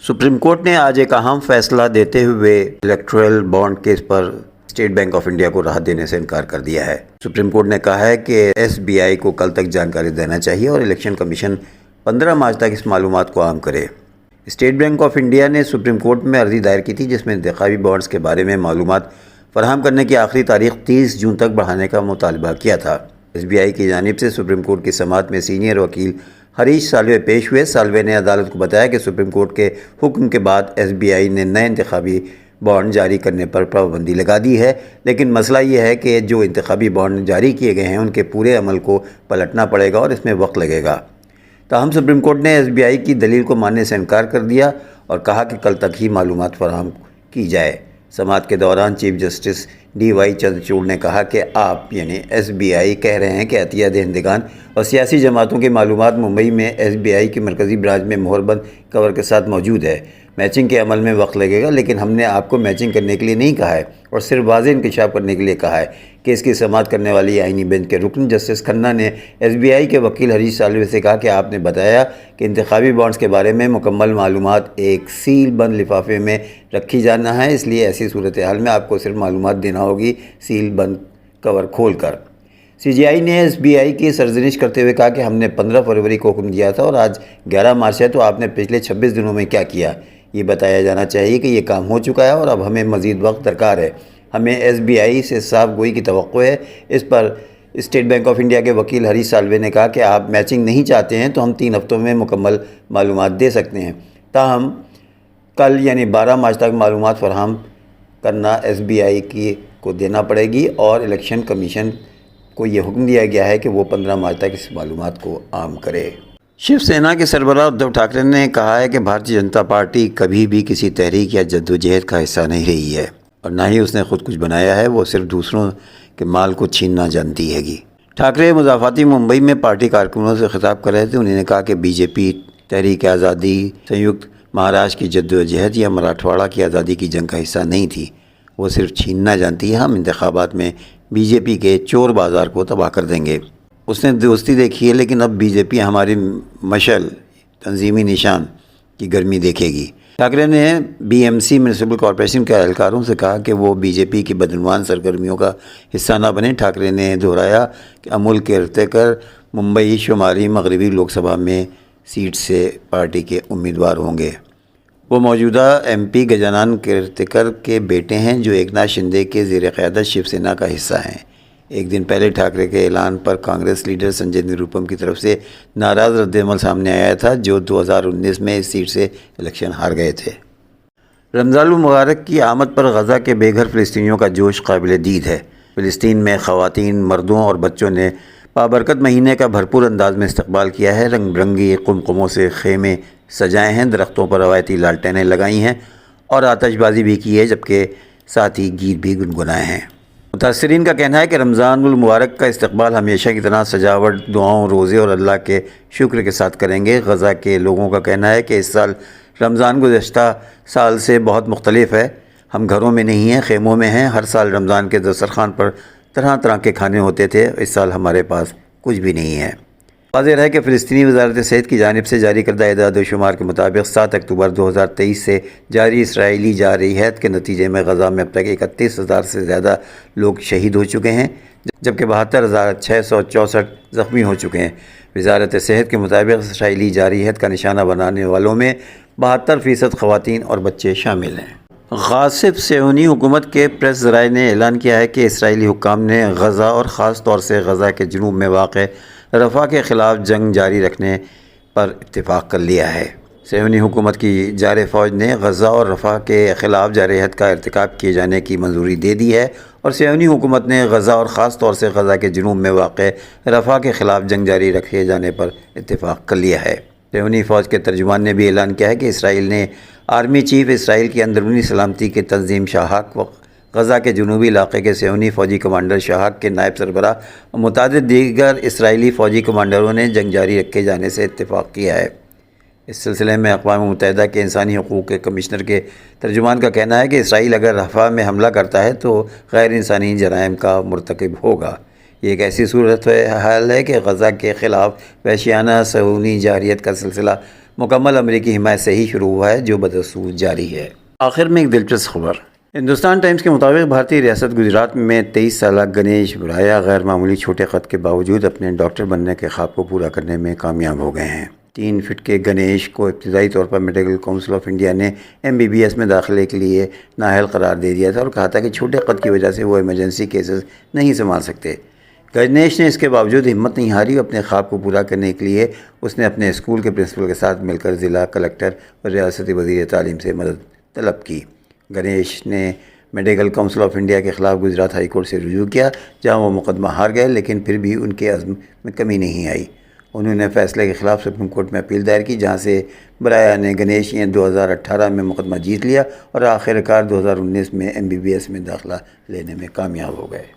Supreme court نے آج ایک اہم فیصلہ دیتے ہوئے electoral bond case per state bank of India کو راحت دینے سے انکار کر دیا ہے۔ سپریم کورٹ نے کہا ہے کہ ایس بی آئی کو کل تک جانکاری دینا چاہیے اور الیکشن کمیشن 15 مارچ تک اس معلومات کو عام کرے۔ اسٹیٹ بینک آف انڈیا نے سپریم کورٹ میں عرضی دائر کی تھی جس میں انتخابی بانڈز کے بارے میں معلومات فراہم کرنے کی آخری تاریخ 30 جون تک بڑھانے کا مطالبہ کیا تھا۔ ایس بی آئی کی جانب سے سپریم کورٹ کی سماعت میں سینئر وکیل ہریش سالوے پیش ہوئے۔ سالوے نے عدالت کو بتایا کہ سپریم کورٹ کے حکم کے بعد ایس بی آئی نے نئے انتخابی بانڈ جاری کرنے پر پابندی لگا دی ہے، لیکن مسئلہ یہ ہے کہ جو انتخابی بانڈ جاری کیے گئے ہیں ان کے پورے عمل کو پلٹنا پڑے گا اور اس میں وقت لگے گا۔ تاہم سپریم کورٹ نے ایس بی آئی کی دلیل کو ماننے سے انکار کر دیا اور کہا کہ کل تک ہی معلومات فراہم کی جائے۔ سماعت کے دوران chief justice D Y Chandrachud نے کہا کہ آپ یعنی ایس بی آئی کہہ رہے ہیں کہ عطیہ دہندگان اور سیاسی جماعتوں کی معلومات ممبئی میں ایس بی آئی کی مرکزی برانچ میں مہر بند کور کے ساتھ موجود ہے۔ میچنگ کے عمل میں وقت لگے گا، لیکن ہم نے آپ کو میچنگ کرنے کے لیے نہیں کہا ہے اور صرف واضح انکشاف کرنے کے لیے کہا ہے۔ کیس کی سماعت کرنے والی آئینی بینچ کے رکن جسٹس کھنہ نے ایس بی آئی کے وکیل ہریش سالوے سے کہا کہ آپ نے بتایا کہ انتخابی بانڈز کے بارے میں مکمل معلومات ایک سیل بند لفافے میں رکھی جانا ہے، اس لیے ایسی صورتحال میں آپ کو صرف معلومات دینا ہوگی سیل بند کور کھول کر۔ سی جی آئی نے ایس بی آئی کی سرزنش کرتے ہوئے کہا کہ ہم نے 15 فروری کو حکم دیا تھا اور آج 11 مارچ ہے، تو آپ نے پچھلے 26 دنوں میں کیا کیا؟ یہ بتایا جانا چاہیے کہ یہ کام ہو چکا ہے اور اب ہمیں مزید وقت درکار ہے۔ ہمیں ایس بی آئی سے صاف گوئی کی توقع ہے۔ اس پر اسٹیٹ بینک آف انڈیا کے وکیل ہریش سالوے نے کہا کہ آپ میچنگ نہیں چاہتے ہیں تو ہم 3 ہفتوں میں مکمل معلومات دے سکتے ہیں، تاہم کل یعنی 12 مارچ تک معلومات فراہم کرنا ایس بی آئی کو دینا پڑے گی اور الیکشن کمیشن کو یہ حکم دیا گیا ہے کہ وہ 15 مارچ تک اس معلومات کو عام کرے۔ شیو سینا کے سربراہ ادھو ٹھاکرے نے کہا ہے کہ بھارتیہ جنتا پارٹی کبھی بھی کسی تحریک یا جدوجہد کا حصہ نہیں رہی ہے اور نہ ہی اس نے خود کچھ بنایا ہے، وہ صرف دوسروں کے مال کو چھیننا جانتی ہے گی۔ ٹھاکرے مضافاتی ممبئی میں پارٹی کارکنوں سے خطاب کر رہے تھے۔ انہوں نے کہا کہ بی جے پی تحریک آزادی، سنیکت مہاراشٹر کی جدوجہد یا مراٹھواڑہ کی آزادی کی جنگ کا حصہ نہیں تھی، وہ صرف چھیننا جانتی ہے۔ ہم انتخابات میں بی جے پی کے چور بازار کو تباہ کر دیں گے۔ اس نے دوستی دیکھی ہے، لیکن اب بی جے پی ہماری مشعل تنظیمی نشان کی گرمی دیکھے گی۔ ٹھاکرے نے B M C municipal corporation کے اہلکاروں سے کہا کہ وہ بی جے پی کی بدعنوان سرگرمیوں کا حصہ نہ بنیں۔ ٹھاکرے نے دہرایا کہ امول کیرتیکر ممبئی شمالی مغربی لوک سبھا میں سیٹ سے پارٹی کے امیدوار ہوں گے۔ وہ موجودہ ایم پی گجانن کیرتیکر کے بیٹے ہیں جو ایکناتھ شندے کے زیر قیادت شیو سینا کا حصہ ہیں۔ ایک دن پہلے ٹھاکرے کے اعلان پر کانگریس لیڈر سنجے نروپم کی طرف سے ناراض ردعمل سامنے آیا تھا، جو 2019 میں اس سیٹ سے الیکشن ہار گئے تھے۔ رمضان المبارک کی آمد پر غزہ کے بے گھر فلسطینیوں کا جوش قابل دید ہے۔ فلسطین میں خواتین، مردوں اور بچوں نے بابرکت مہینے کا بھرپور انداز میں استقبال کیا ہے۔ رنگ برنگی قمقموں سے خیمے سجائے ہیں، درختوں پر روایتی لالٹینیں لگائی ہیں اور آتش بازی بھی کی ہے، جبکہ ساتھ ہی گیت بھی گنگنائے ہیں۔ متاثرین کا کہنا ہے کہ رمضان المبارک کا استقبال ہمیشہ کی طرح سجاوٹ، دعاؤں، روزے اور اللہ کے شکر کے ساتھ کریں گے۔ غزہ کے لوگوں کا کہنا ہے کہ اس سال رمضان گزشتہ سال سے بہت مختلف ہے۔ ہم گھروں میں نہیں ہیں، خیموں میں ہیں۔ ہر سال رمضان کے دسترخوان پر طرح طرح کے کھانے ہوتے تھے، اس سال ہمارے پاس کچھ بھی نہیں ہے۔ واضح ہے کہ فلسطینی وزارت صحت کی جانب سے جاری کردہ اعداد و شمار کے مطابق 7 اکتوبر 2023 سے جاری اسرائیلی جارحیت کے نتیجے میں غزہ میں اب تک 31,000 سے زیادہ لوگ شہید ہو چکے ہیں، جبکہ 72,664 زخمی ہو چکے ہیں۔ وزارت صحت کے مطابق اسرائیلی جارحیت کا نشانہ بنانے والوں میں 72% خواتین اور بچے شامل ہیں۔ غاصب صہیونی حکومت کے پریس ذرائع نے اعلان کیا ہے کہ اسرائیلی حکام نے غزہ اور خاص طور سے غزہ کے جنوب میں واقع رفح کے خلاف جنگ جاری رکھنے پر اتفاق کر لیا ہے۔ صہیونی حکومت کی جارح فوج نے غزہ اور رفح کے خلاف جارحیت کا ارتکاب کیے جانے کی منظوری دے دی ہے اور صہیونی حکومت نے غزہ اور خاص طور سے غزہ کے جنوب میں واقع رفح کے خلاف جنگ جاری رکھے جانے پر اتفاق کر لیا ہے۔ صہیونی فوج کے ترجمان نے بھی اعلان کیا ہے کہ اسرائیل نے آرمی چیف، اسرائیل کی اندرونی سلامتی کی تنظیم شاہک، غزہ کے جنوبی علاقے کے صہیونی فوجی کمانڈر شاہک کے نائب سربراہ اور متعدد دیگر اسرائیلی فوجی کمانڈروں نے جنگ جاری رکھے جانے سے اتفاق کیا ہے۔ اس سلسلے میں اقوام متحدہ کے انسانی حقوق کے کمشنر کے ترجمان کا کہنا ہے کہ اسرائیل اگر رفح میں حملہ کرتا ہے تو غیر انسانی جرائم کا مرتکب ہوگا۔ یہ ایک ایسی صورت حال ہے کہ غزہ کے خلاف وحشیانہ صہیونی جارحیت کا سلسلہ مکمل امریکی حمایت سے ہی شروع ہوا ہے جو بدستور جاری ہے۔ آخر میں ایک دلچسپ خبر۔ ہندوستان ٹائمز کے مطابق بھارتی ریاست گجرات میں 23 سالہ گنیش برایا غیر معمولی چھوٹے قد کے باوجود اپنے ڈاکٹر بننے کے خواب کو پورا کرنے میں کامیاب ہو گئے ہیں۔ 3 فٹ کے گنیش کو ابتدائی طور پر میڈیکل کونسل آف انڈیا نے MBBS میں داخلے کے لیے نااہل قرار دے دیا تھا اور کہا تھا کہ چھوٹے قد کی وجہ سے وہ ایمرجنسی کیسز نہیں سنبھال سکتے۔ گنیش نے اس کے باوجود ہمت نہیں ہاری اور اپنے خواب کو پورا کرنے کے لیے اس نے اپنے اسکول کے پرنسپل کے ساتھ مل کر ضلع کلکٹر اور ریاستی وزیر تعلیم سے مدد طلب کی۔ گنیش نے میڈیکل کونسل آف انڈیا کے خلاف گجرات ہائی کورٹ سے رجوع کیا جہاں وہ مقدمہ ہار گئے، لیکن پھر بھی ان کے عزم میں کمی نہیں آئی۔ انہوں نے فیصلے کے خلاف سپریم کورٹ میں اپیل دائر کی جہاں سے برایا نے گنیش 2018 میں مقدمہ جیت لیا اور آخر کار 2019 میں MBBS میں داخلہ لینے میں کامیاب ہو گئے۔